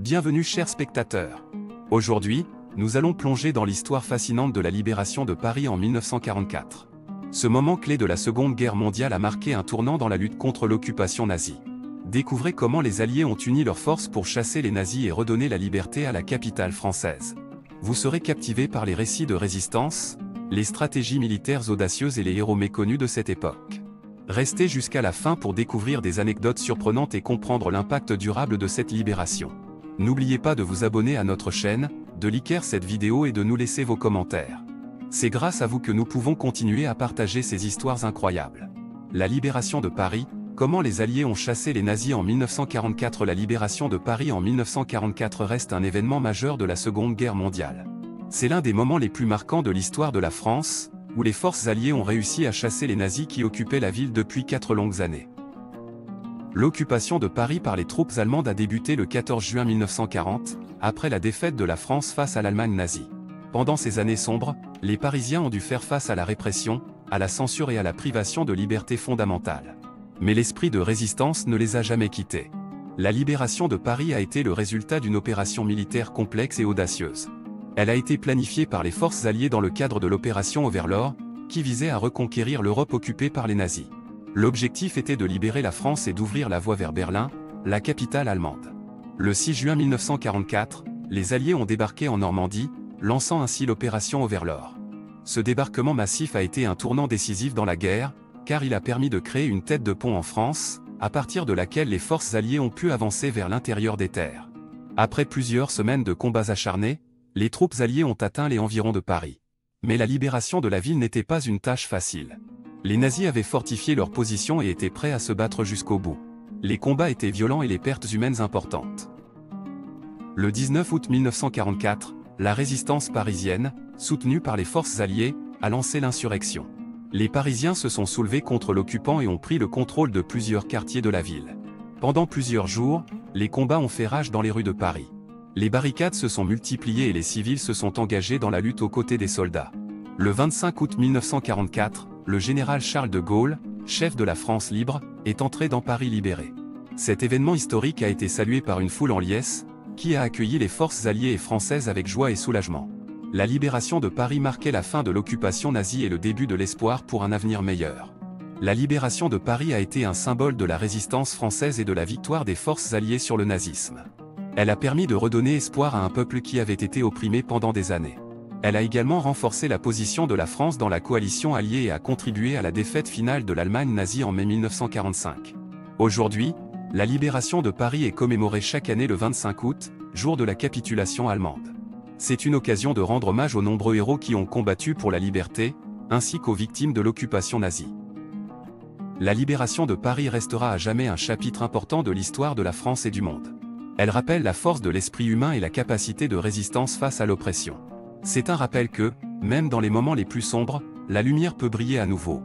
Bienvenue chers spectateurs. Aujourd'hui, nous allons plonger dans l'histoire fascinante de la libération de Paris en 1944. Ce moment clé de la Seconde Guerre mondiale a marqué un tournant dans la lutte contre l'occupation nazie. Découvrez comment les Alliés ont uni leurs forces pour chasser les nazis et redonner la liberté à la capitale française. Vous serez captivé par les récits de résistance, les stratégies militaires audacieuses et les héros méconnus de cette époque. Restez jusqu'à la fin pour découvrir des anecdotes surprenantes et comprendre l'impact durable de cette libération. N'oubliez pas de vous abonner à notre chaîne, de liker cette vidéo et de nous laisser vos commentaires. C'est grâce à vous que nous pouvons continuer à partager ces histoires incroyables. La libération de Paris, comment les Alliés ont chassé les nazis en 1944. La libération de Paris en 1944 reste un événement majeur de la Seconde Guerre mondiale. C'est l'un des moments les plus marquants de l'histoire de la France, où les forces alliées ont réussi à chasser les nazis qui occupaient la ville depuis 4 longues années. L'occupation de Paris par les troupes allemandes a débuté le 14 juin 1940, après la défaite de la France face à l'Allemagne nazie. Pendant ces années sombres, les Parisiens ont dû faire face à la répression, à la censure et à la privation de libertés fondamentales. Mais l'esprit de résistance ne les a jamais quittés. La libération de Paris a été le résultat d'une opération militaire complexe et audacieuse. Elle a été planifiée par les forces alliées dans le cadre de l'opération Overlord, qui visait à reconquérir l'Europe occupée par les nazis. L'objectif était de libérer la France et d'ouvrir la voie vers Berlin, la capitale allemande. Le 6 juin 1944, les Alliés ont débarqué en Normandie, lançant ainsi l'opération Overlord. Ce débarquement massif a été un tournant décisif dans la guerre, car il a permis de créer une tête de pont en France, à partir de laquelle les forces alliées ont pu avancer vers l'intérieur des terres. Après plusieurs semaines de combats acharnés, les troupes alliées ont atteint les environs de Paris. Mais la libération de la ville n'était pas une tâche facile. Les nazis avaient fortifié leur position et étaient prêts à se battre jusqu'au bout. Les combats étaient violents et les pertes humaines importantes. Le 19 août 1944, la résistance parisienne, soutenue par les forces alliées, a lancé l'insurrection. Les Parisiens se sont soulevés contre l'occupant et ont pris le contrôle de plusieurs quartiers de la ville. Pendant plusieurs jours, les combats ont fait rage dans les rues de Paris. Les barricades se sont multipliées et les civils se sont engagés dans la lutte aux côtés des soldats. Le 25 août 1944, le général Charles de Gaulle, chef de la France libre, est entré dans Paris libéré. Cet événement historique a été salué par une foule en liesse, qui a accueilli les forces alliées et françaises avec joie et soulagement. La libération de Paris marquait la fin de l'occupation nazie et le début de l'espoir pour un avenir meilleur. La libération de Paris a été un symbole de la résistance française et de la victoire des forces alliées sur le nazisme. Elle a permis de redonner espoir à un peuple qui avait été opprimé pendant des années. Elle a également renforcé la position de la France dans la coalition alliée et a contribué à la défaite finale de l'Allemagne nazie en mai 1945. Aujourd'hui, la libération de Paris est commémorée chaque année le 25 août, jour de la capitulation allemande. C'est une occasion de rendre hommage aux nombreux héros qui ont combattu pour la liberté, ainsi qu'aux victimes de l'occupation nazie. La libération de Paris restera à jamais un chapitre important de l'histoire de la France et du monde. Elle rappelle la force de l'esprit humain et la capacité de résistance face à l'oppression. C'est un rappel que, même dans les moments les plus sombres, la lumière peut briller à nouveau.